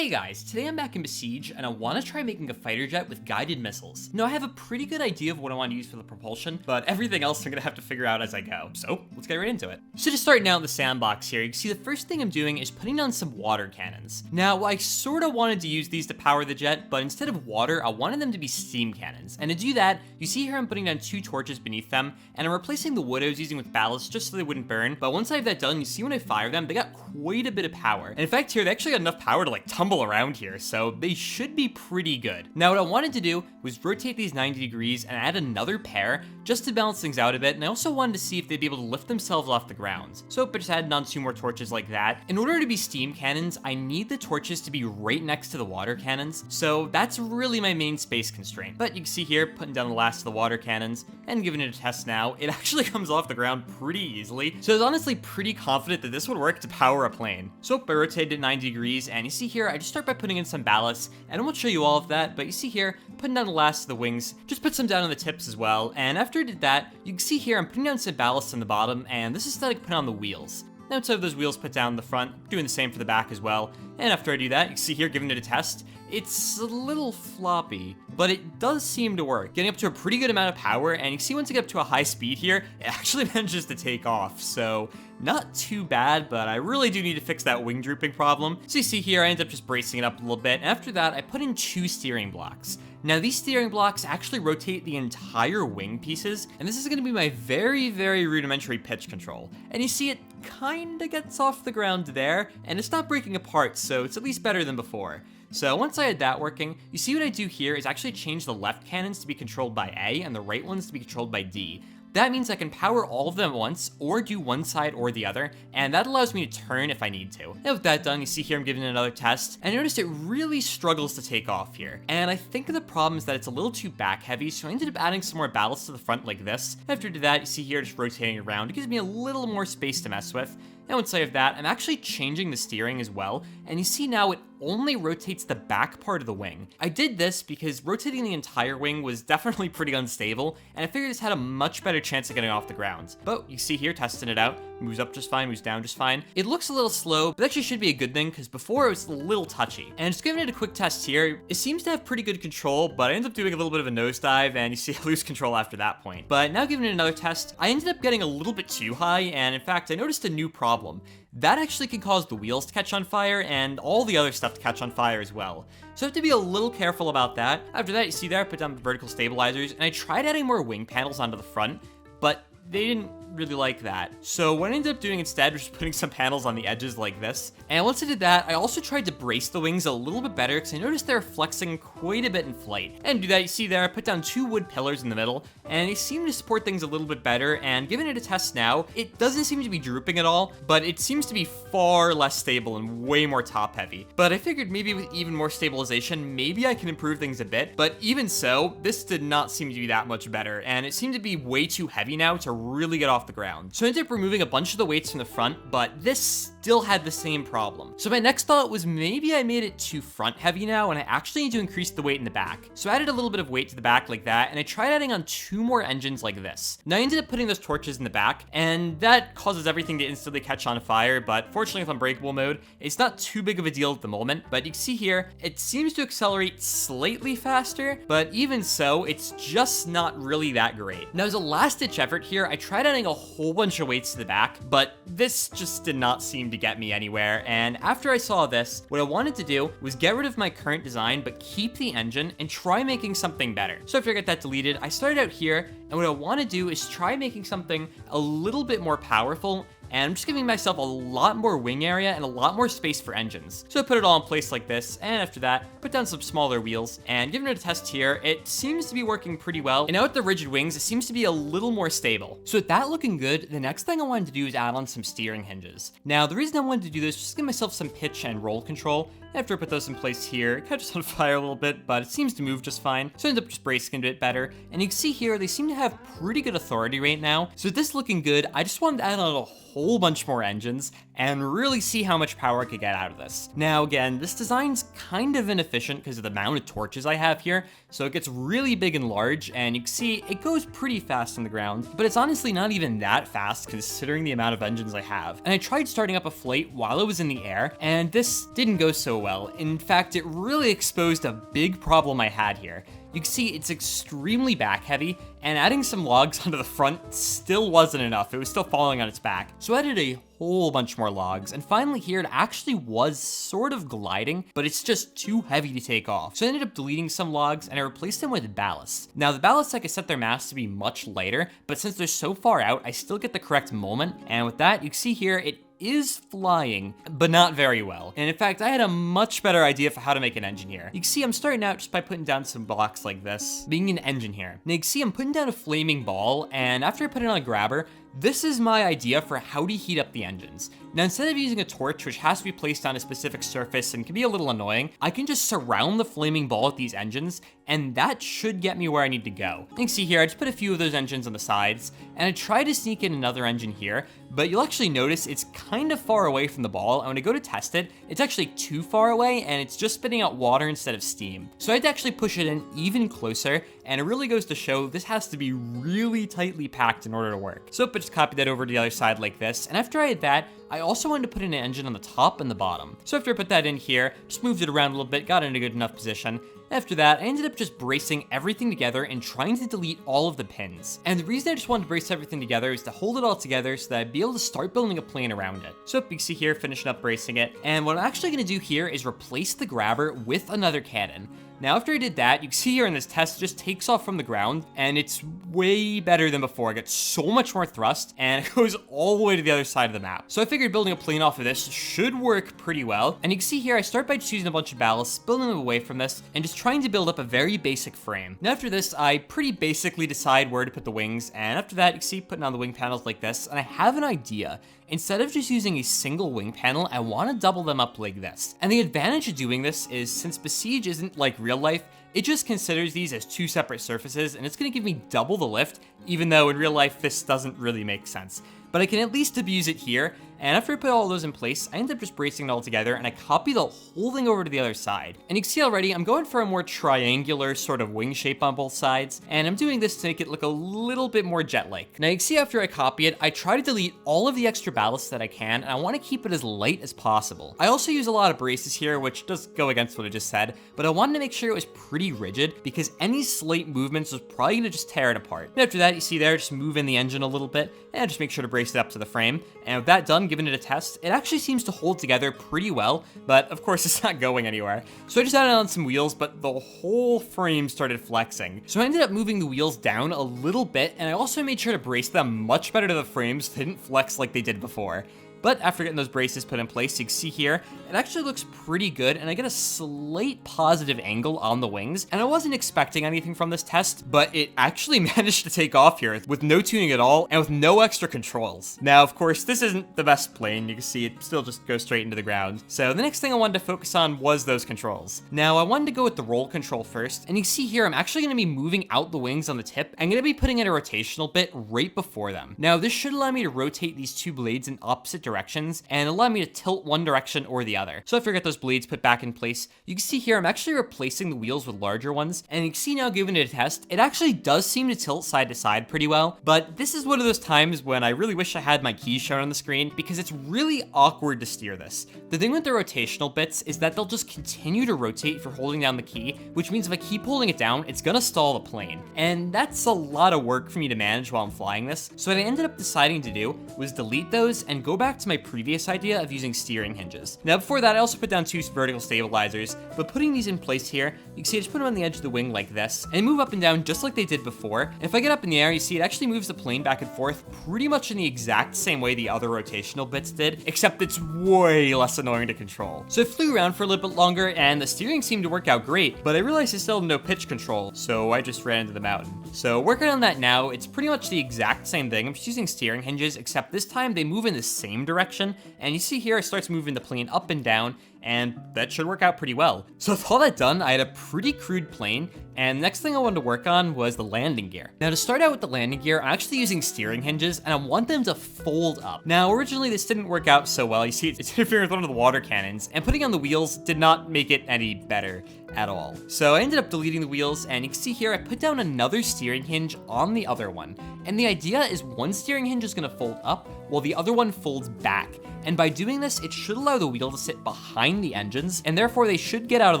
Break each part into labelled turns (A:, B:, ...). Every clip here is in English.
A: Hey guys, today I'm back in Besiege, and I want to try making a fighter jet with guided missiles. Now I have a pretty good idea of what I want to use for the propulsion, but everything else I'm going to have to figure out as I go. So let's get right into it. So to start now in the sandbox here, you can see the first thing I'm doing is putting down some water cannons. Now I sort of wanted to use these to power the jet, but instead of water, I wanted them to be steam cannons. And to do that, you see here I'm putting down 2 torches beneath them, and I'm replacing the wood I was using with ballast just so they wouldn't burn. But once I have that done, you see when I fire them, they got quite a bit of power. And in fact here, they actually got enough power to like tumble around here, so they should be pretty good. Now what I wanted to do was rotate these 90 degrees and add another pair just to balance things out a bit, and I also wanted to see if they'd be able to lift themselves off the ground. So I just added on 2 more torches like that. In order to be steam cannons, I need the torches to be right next to the water cannons, so that's really my main space constraint. But you can see here, putting down the last of the water cannons and giving it a test now, it actually comes off the ground pretty easily. So I was honestly pretty confident that this would work to power a plane. So I rotated it 90 degrees, and you see here, I just start by putting in some ballast, and I won't show you all of that, but you see here, putting down the last of the wings, just put some down on the tips as well, and after I did that, you can see here, I'm putting down some ballast on the bottom, and this is so that I can put on the wheels. Now instead of those wheels put down the front, doing the same for the back as well, and after I do that, you can see here, giving it a test, it's a little floppy, but it does seem to work. Getting up to a pretty good amount of power, and you can see once you get up to a high speed here, it actually manages to take off, so not too bad, but I really do need to fix that wing drooping problem. So you see here, I ended up just bracing it up a little bit, and after that, I put in 2 steering blocks. Now these steering blocks actually rotate the entire wing pieces, and this is going to be my very rudimentary pitch control. And you see it kinda gets off the ground there, and it's not breaking apart, so it's at least better than before. So once I had that working, you see what I do here is actually change the left cannons to be controlled by A and the right ones to be controlled by D. That means I can power all of them at once, or do one side or the other, and that allows me to turn if I need to. Now with that done, you see here I'm giving it another test, and I noticed it really struggles to take off here. And I think the problem is that it's a little too back heavy, so I ended up adding some more ballast to the front like this. After I did that, you see here just rotating it around. It gives me a little more space to mess with. And once I have that, I'm actually changing the steering as well, and you see now it only rotates the back part of the wing. I did this because rotating the entire wing was definitely pretty unstable, and I figured this had a much better chance of getting off the ground. But you see here, testing it out, moves up just fine, moves down just fine. It looks a little slow, but actually should be a good thing, because before it was a little touchy. And just giving it a quick test here, it seems to have pretty good control, but I ended up doing a little bit of a nosedive, and you see I lose control after that point. But now giving it another test, I ended up getting a little bit too high, and in fact, I noticed a new problem. That actually can cause the wheels to catch on fire and all the other stuff to catch on fire as well. So I have to be a little careful about that. After that, you see there, I put down the vertical stabilizers, and I tried adding more wing panels onto the front, but they didn't really like that. So what I ended up doing instead was putting some panels on the edges like this. And once I did that, I also tried to brace the wings a little bit better because I noticed they're flexing quite a bit in flight. And to do that, you see there, I put down 2 wood pillars in the middle, and they seem to support things a little bit better. And giving it a test now, it doesn't seem to be drooping at all, but it seems to be far less stable and way more top heavy. But I figured maybe with even more stabilization, maybe I can improve things a bit. But even so, this did not seem to be that much better, and it seemed to be way too heavy now to really get off the ground. So I ended up removing a bunch of the weights from the front, but this still had the same problem. So my next thought was maybe I made it too front heavy now, and I actually need to increase the weight in the back. So I added a little bit of weight to the back like that, and I tried adding on 2 more engines like this. Now I ended up putting those torches in the back, and that causes everything to instantly catch on fire, but fortunately with unbreakable mode, it's not too big of a deal at the moment. But you can see here, it seems to accelerate slightly faster, but even so, it's just not really that great. Now as a last ditch effort here, I tried adding a whole bunch of weights to the back, but this just did not seem to get me anywhere. And after I saw this, what I wanted to do was get rid of my current design, but keep the engine and try making something better. So after I got that deleted, I started out here, and what I want to do is try making something a little bit more powerful, and I'm just giving myself a lot more wing area and a lot more space for engines. So I put it all in place like this, and after that, put down some smaller wheels, and giving it a test here, it seems to be working pretty well. And now with the rigid wings, it seems to be a little more stable. So with that looking good, the next thing I wanted to do is add on some steering hinges. Now, the reason I wanted to do this was just to give myself some pitch and roll control. After I put those in place here, it catches on fire a little bit, but it seems to move just fine. So I ended up just bracing it a bit better. And you can see here, they seem to have pretty good authority right now. So with this looking good, I just wanted to add on a whole whole bunch more engines and really see how much power I could get out of this. Now again, this design's kind of inefficient because of the amount of torches I have here, so it gets really big and large, and you can see it goes pretty fast on the ground, but it's honestly not even that fast considering the amount of engines I have. And I tried starting up a flight while it was in the air, and this didn't go so well. In fact, it really exposed a big problem I had here. You can see it's extremely back heavy, and adding some logs onto the front still wasn't enough. It was still falling on its back. So I added a whole bunch more logs, and finally here it actually was sort of gliding, but it's just too heavy to take off. So I ended up deleting some logs, and I replaced them with ballast. Now the ballast, I could set their mass to be much lighter, but since they're so far out, I still get the correct moment, and with that, you can see here, it is flying, but not very well. And in fact, I had a much better idea for how to make an engine here. You can see I'm starting out just by putting down some blocks like this, being an engine here. Now you can see I'm putting down a flaming ball, and after I put it on a grabber, this is my idea for how to heat up the engines. Now instead of using a torch, which has to be placed on a specific surface and can be a little annoying, I can just surround the flaming ball with these engines, and that should get me where I need to go. You can see here, I just put a few of those engines on the sides, and I tried to sneak in another engine here, but you'll actually notice it's kind of far away from the ball, and when I go to test it, it's actually too far away, and it's just spitting out water instead of steam. So I had to actually push it in even closer, and it really goes to show this has to be really tightly packed in order to work. So I just copied that over to the other side like this, and after I had that, I also wanted to put in an engine on the top and the bottom. So after I put that in here, just moved it around a little bit, got it in a good enough position. After that, I ended up just bracing everything together and trying to delete all of the pins. And the reason I just wanted to brace everything together is to hold it all together so that I'd be able to start building a plane around it. So you can see here, finishing up bracing it. And what I'm actually gonna do here is replace the grabber with another cannon. Now, after I did that, you can see here in this test, it just takes off from the ground, and it's way better than before. It gets so much more thrust, and it goes all the way to the other side of the map. So I figured building a plane off of this should work pretty well. And you can see here, I start by just using a bunch of ballasts, building them away from this, and just trying to build up a very basic frame. Now, after this, I pretty basically decide where to put the wings, and after that, you can see putting on the wing panels like this, and I have an idea. Instead of just using a single wing panel, I want to double them up like this. And the advantage of doing this is since Besiege isn't like real life, it just considers these as two separate surfaces, and it's going to give me double the lift, even though in real life this doesn't really make sense. But I can at least abuse it here, and after I put all those in place, I end up just bracing it all together, and I copy the whole thing over to the other side. And you can see already, I'm going for a more triangular sort of wing shape on both sides, and I'm doing this to make it look a little bit more jet-like. Now you can see after I copy it, I try to delete all of the extra ballast that I can, and I want to keep it as light as possible. I also use a lot of braces here, which does go against what I just said, but I wanted to make sure it was pretty rigid, because any slight movements was probably going to just tear it apart. And after that, you see there, just move in the engine a little bit, and just make sure to brace it up to the frame. And with that done, giving it a test, it actually seems to hold together pretty well, but of course it's not going anywhere. So I just added on some wheels, but the whole frame started flexing. So I ended up moving the wheels down a little bit, and I also made sure to brace them much better to the frames so they didn't flex like they did before. But after getting those braces put in place, you can see here, it actually looks pretty good, and I get a slight positive angle on the wings, and I wasn't expecting anything from this test, but it actually managed to take off here with no tuning at all, and with no extra controls. Now, of course, this isn't the best plane. You can see it still just goes straight into the ground. So the next thing I wanted to focus on was those controls. Now, I wanted to go with the roll control first, and you can see here, I'm actually going to be moving out the wings on the tip. I'm going to be putting in a rotational bit right before them. Now, this should allow me to rotate these two blades in opposite directions and allow me to tilt one direction or the other. So after I get those blades put back in place, you can see here I'm actually replacing the wheels with larger ones, and you can see now, given it a test, it actually does seem to tilt side to side pretty well. But this is one of those times when I really wish I had my keys shown on the screen, because it's really awkward to steer this. The thing with the rotational bits is that they'll just continue to rotate if you're holding down the key, which means if I keep holding it down, it's gonna stall the plane. And that's a lot of work for me to manage while I'm flying this. So what I ended up deciding to do was delete those and go back to my previous idea of using steering hinges. Now before that, I also put down two vertical stabilizers, but putting these in place here, you can see I just put them on the edge of the wing like this, and move up and down just like they did before. And if I get up in the air, you see it actually moves the plane back and forth pretty much in the exact same way the other rotational bits did, except it's way less annoying to control. So I flew around for a little bit longer, and the steering seemed to work out great, but I realized I still had no pitch control, so I just ran into the mountain. So working on that now, it's pretty much the exact same thing. I'm just using steering hinges, except this time they move in the same direction, and you see here it starts moving the plane up and down, and that should work out pretty well. So with all that done, I had a pretty crude plane, and the next thing I wanted to work on was the landing gear. Now to start out with the landing gear, I'm actually using steering hinges, and I want them to fold up. Now originally this didn't work out so well. You see it's interfering with one of the water cannons, and putting on the wheels did not make it any better at all. So I ended up deleting the wheels, and you can see here I put down another steering hinge on the other one. And the idea is one steering hinge is gonna fold up while the other one folds back. And by doing this, it should allow the wheel to sit behind the engines, and therefore they should get out of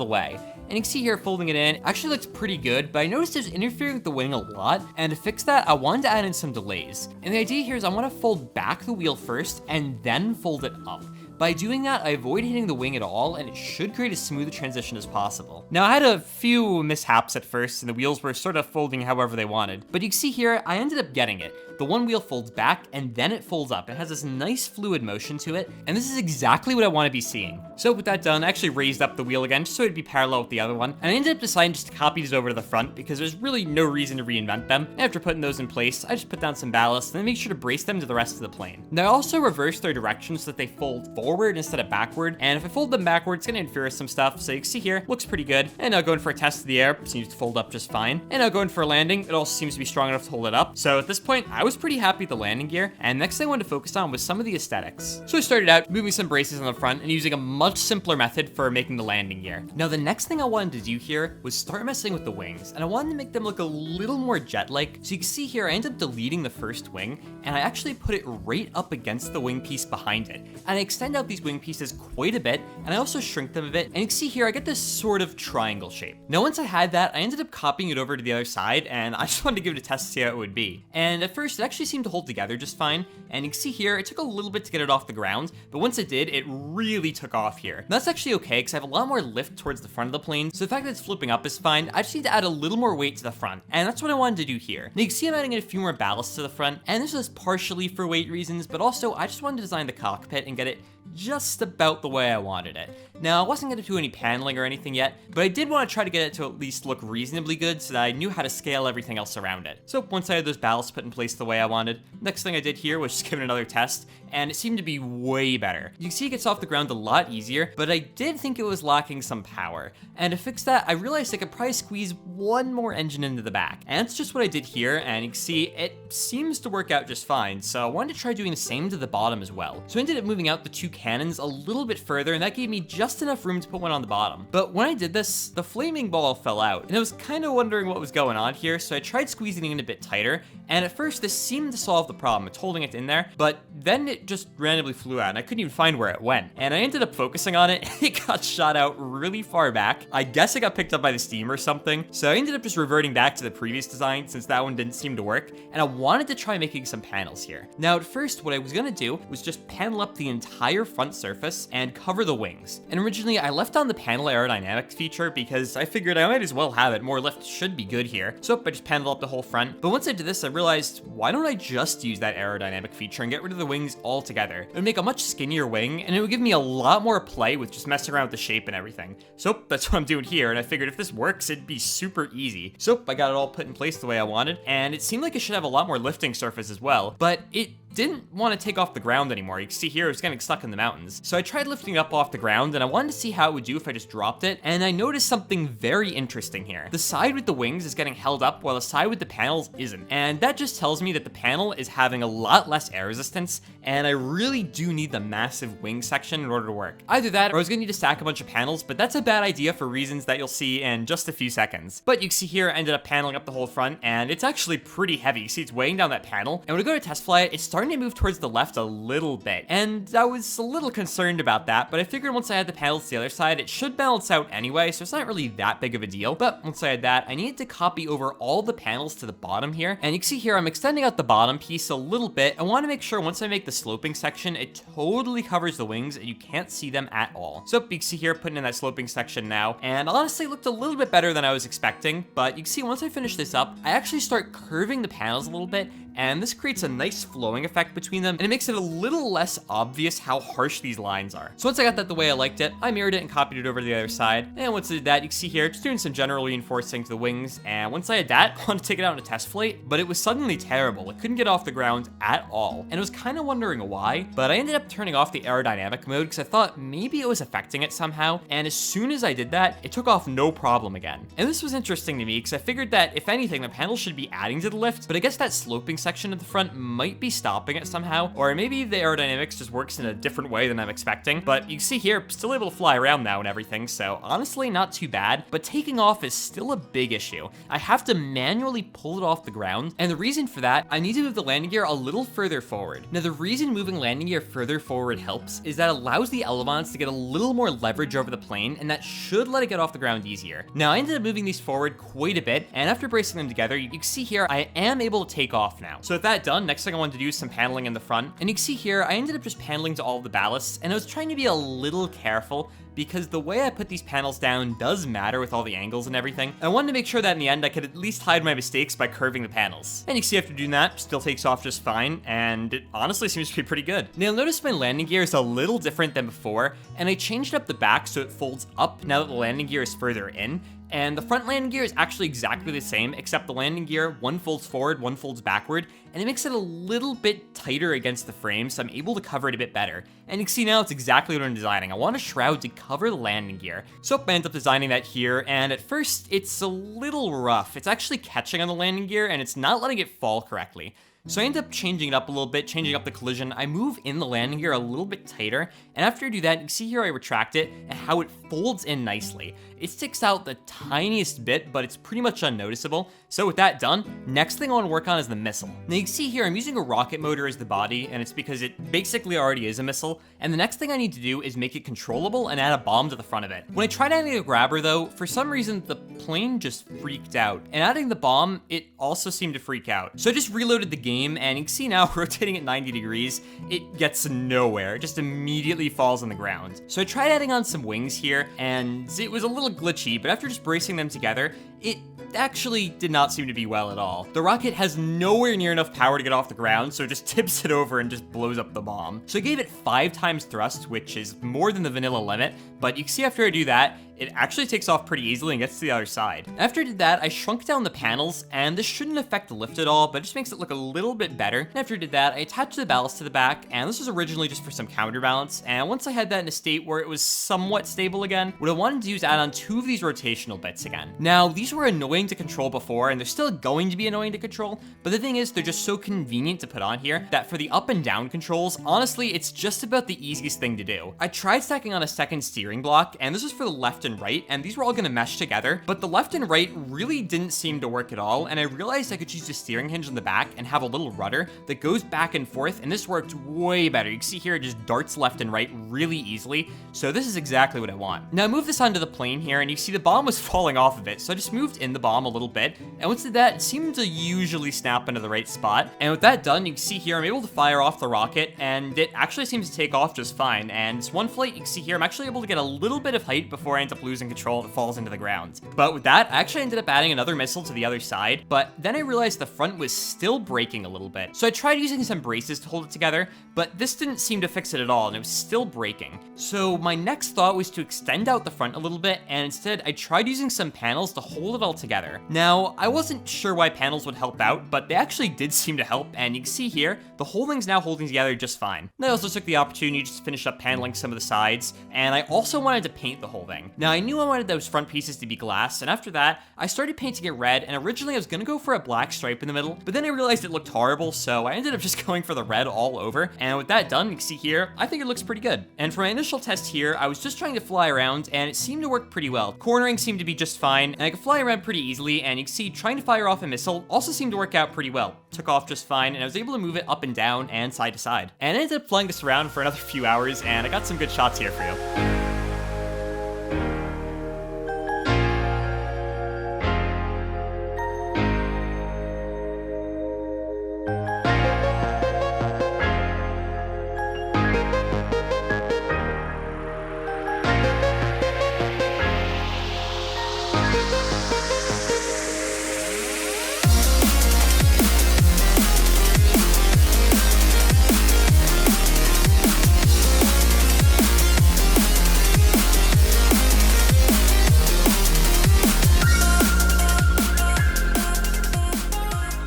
A: the way. And you can see here folding it in actually looks pretty good, but I noticed it was interfering with the wing a lot, and to fix that, I wanted to add in some delays. And the idea here is I want to fold back the wheel first and then fold it up. By doing that, I avoid hitting the wing at all, and it should create as smooth a transition as possible. Now, I had a few mishaps at first, and the wheels were sort of folding however they wanted, but you can see here, I ended up getting it. The one wheel folds back, and then it folds up. It has this nice fluid motion to it, and this is exactly what I want to be seeing. So with that done, I actually raised up the wheel again, just so it'd be parallel with the other one, and I ended up deciding just to copy these over to the front, because there's really no reason to reinvent them. And after putting those in place, I just put down some ballast, and then make sure to brace them to the rest of the plane. Now, I also reversed their direction so that they fold forward instead of backward, and if I fold them backward, it's gonna interfere with some stuff, so you can see here, looks pretty good. And now going for a test of the air, seems to fold up just fine. And now going for a landing, it also seems to be strong enough to hold it up. So at this point, I was pretty happy with the landing gear, and next thing I wanted to focus on was some of the aesthetics. So I started out moving some braces on the front and using a much simpler method for making the landing gear. Now the next thing I wanted to do here was start messing with the wings, and I wanted to make them look a little more jet-like. So you can see here, I ended up deleting the first wing, and I actually put it right up against the wing piece behind it. And I extend out these wing pieces quite a bit, and I also shrink them a bit, and you can see here, I get this sort of triangle shape. Now once I had that, I ended up copying it over to the other side, and I just wanted to give it a test to see how it would be. And at first, it actually seemed to hold together just fine, and you can see here, it took a little bit to get it off the ground, but once it did, it really took off here. And that's actually okay, because I have a lot more lift towards the front of the plane, so the fact that it's flipping up is fine. I just need to add a little more weight to the front, and that's what I wanted to do here. Now you can see I'm adding in a few more ballasts to the front, and this is partially for weight reasons, but also I just wanted to design the cockpit and get it just about the way I wanted it. Now, I wasn't going to do any paneling or anything yet, but I did want to try to get it to at least look reasonably good so that I knew how to scale everything else around it. So once I had those ballasts put in place the way I wanted, next thing I did here was just give it another test, and it seemed to be way better. You can see it gets off the ground a lot easier, but I did think it was lacking some power. And to fix that, I realized I could probably squeeze one more engine into the back. And that's just what I did here, and you can see it seems to work out just fine, so I wanted to try doing the same to the bottom as well. So I ended up moving out the two cannons a little bit further, and that gave me just enough room to put one on the bottom. But when I did this, the flaming ball fell out, and I was kind of wondering what was going on here, so I tried squeezing it in a bit tighter, and at first this seemed to solve the problem. It's holding it in there, but then it just randomly flew out, and I couldn't even find where it went. And I ended up focusing on it, and it got shot out really far back. I guess it got picked up by the steam or something, so I ended up just reverting back to the previous design since that one didn't seem to work, and I wanted to try making some panels here. Now at first, what I was gonna do was just panel up the entire front surface and cover the wings. And originally I left on the panel aerodynamics feature because I figured I might as well have it. More lift should be good here. So I just paneled up the whole front. But once I did this, I realized, why don't I just use that aerodynamic feature and get rid of the wings altogether? It would make a much skinnier wing, and it would give me a lot more play with just messing around with the shape and everything. So that's what I'm doing here, and I figured if this works, it'd be super easy. So I got it all put in place the way I wanted, and it seemed like it should have a lot more lifting surface as well, but it didn't want to take off the ground anymore. You can see here, it was getting stuck in the mountains. So I tried lifting it up off the ground, and I wanted to see how it would do if I just dropped it, and I noticed something very interesting here. The side with the wings is getting held up, while the side with the panels isn't. And that just tells me that the panel is having a lot less air resistance, and I really do need the massive wing section in order to work. Either that, or I was gonna need to stack a bunch of panels, but that's a bad idea for reasons that you'll see in just a few seconds. But you can see here, I ended up paneling up the whole front, and it's actually pretty heavy. You see it's weighing down that panel, and when I go to test fly it, it's starting to move towards the left a little bit, and I was a little concerned about that, but I figured once I had the panels to the other side, it should balance out anyway, so it's not really that big of a deal. But once I had that, I needed to copy over all the panels to the bottom here, and you can see here I'm extending out the bottom piece a little bit. I want to make sure once I make the sloping section, it totally covers the wings and you can't see them at all. So you can see here putting in that sloping section now, and honestly it looked a little bit better than I was expecting, but you can see once I finish this up, I actually start curving the panels a little bit, and this creates a nice flowing effect between them, and it makes it a little less obvious how harsh these lines are. So once I got that the way I liked it, I mirrored it and copied it over to the other side, and once I did that, you can see here, just doing some general reinforcing to the wings, and once I had that, I wanted to take it out on a test flight, but it was suddenly terrible. It couldn't get off the ground at all, and I was kind of wondering why, but I ended up turning off the aerodynamic mode because I thought maybe it was affecting it somehow, and as soon as I did that, it took off no problem again. And this was interesting to me because I figured that if anything, the panel should be adding to the lift, but I guess that sloping section at the front might be stopping it somehow, or maybe the aerodynamics just works in a different way than I'm expecting. But you can see here, still able to fly around now and everything, so honestly not too bad, but taking off is still a big issue. I have to manually pull it off the ground, and the reason for that, I need to move the landing gear a little further forward. Now the reason moving landing gear further forward helps is that it allows the elevons to get a little more leverage over the plane, and that should let it get off the ground easier. Now I ended up moving these forward quite a bit, and after bracing them together, you can see here, I am able to take off now. So with that done, next thing I wanted to do is some paneling in the front, and you can see here, I ended up just paneling to all of the ballasts, and I was trying to be a little careful because the way I put these panels down does matter with all the angles and everything. I wanted to make sure that in the end I could at least hide my mistakes by curving the panels. And you can see after doing that, still takes off just fine, and it honestly seems to be pretty good. Now notice my landing gear is a little different than before, and I changed up the back so it folds up now that the landing gear is further in. And the front landing gear is actually exactly the same, except the landing gear, one folds forward, one folds backward, and it makes it a little bit tighter against the frame, so I'm able to cover it a bit better. And you can see now it's exactly what I'm designing. I want a shroud to cover the landing gear. So I ended up designing that here, and at first, it's a little rough. It's actually catching on the landing gear, and it's not letting it fall correctly. So I end up changing it up a little bit, changing up the collision. I move in the landing gear a little bit tighter, and after I do that, you can see here I retract it and how it folds in nicely. It sticks out the tiniest bit, but it's pretty much unnoticeable. So with that done, next thing I want to work on is the missile. Now you can see here I'm using a rocket motor as the body, and it's because it basically already is a missile, and the next thing I need to do is make it controllable and add a bomb to the front of it. When I tried adding a grabber though, for some reason the plane just freaked out, and adding the bomb, it also seemed to freak out. So I just reloaded the game, and you can see now rotating at 90 degrees, it gets nowhere. It just immediately falls on the ground. So I tried adding on some wings here, and it was a little glitchy, but after just bracing them together, it actually did not seem to be well at all. The rocket has nowhere near enough power to get off the ground, so it just tips it over and just blows up the bomb. So I gave it 5 times thrust, which is more than the vanilla limit, but you can see after I do that, it actually takes off pretty easily and gets to the other side. After I did that, I shrunk down the panels, and this shouldn't affect the lift at all, but it just makes it look a little bit better. And after I did that, I attached the ballast to the back, and this was originally just for some counterbalance, and once I had that in a state where it was somewhat stable again, what I wanted to do is add on 2 of these rotational bits again. Now, these were annoying to control before, and they're still going to be annoying to control, but the thing is, they're just so convenient to put on here that for the up and down controls, honestly, it's just about the easiest thing to do. I tried stacking on a second steering block, and this was for the left and right, and these were all gonna mesh together, but the left and right really didn't seem to work at all, and I realized I could use the steering hinge on the back and have a little rudder that goes back and forth, and this worked way better. You can see here it just darts left and right really easily, so this is exactly what I want. Now I moved this onto the plane here, and you see the bomb was falling off of it, so I just moved in the bomb a little bit, and once I did that, it seemed to usually snap into the right spot, and with that done, you can see here I'm able to fire off the rocket, and it actually seems to take off just fine, and it's one flight, you can see here I'm actually able to get a little bit of height before I end up losing control and it falls into the ground. But with that, I actually ended up adding another missile to the other side, but then I realized the front was still breaking a little bit. So I tried using some braces to hold it together, but this didn't seem to fix it at all, and it was still breaking. So my next thought was to extend out the front a little bit, and instead I tried using some panels to hold it all together. Now, I wasn't sure why panels would help out, but they actually did seem to help, and you can see here, the whole thing's now holding together just fine. And I also took the opportunity to just finish up paneling some of the sides, and I also wanted to paint the whole thing. Now, I knew I wanted those front pieces to be glass, and after that, I started painting it red, and originally I was gonna go for a black stripe in the middle, but then I realized it looked horrible, so I ended up just going for the red all over, and with that done, you can see here, I think it looks pretty good. And for my initial test here, I was just trying to fly around, and it seemed to work pretty well. Cornering seemed to be just fine, and I could fly around pretty easily, and you can see trying to fire off a missile also seemed to work out pretty well. Took off just fine, and I was able to move it up and down and side to side. And I ended up flying this around for another few hours, and I got some good shots here for you.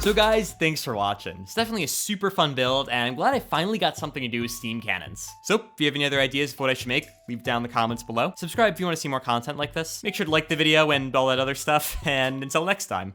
A: So guys, thanks for watching. It's definitely a super fun build, and I'm glad I finally got something to do with steam cannons. So if you have any other ideas of what I should make, leave down in the comments below. Subscribe if you want to see more content like this. Make sure to like the video and all that other stuff, and until next time.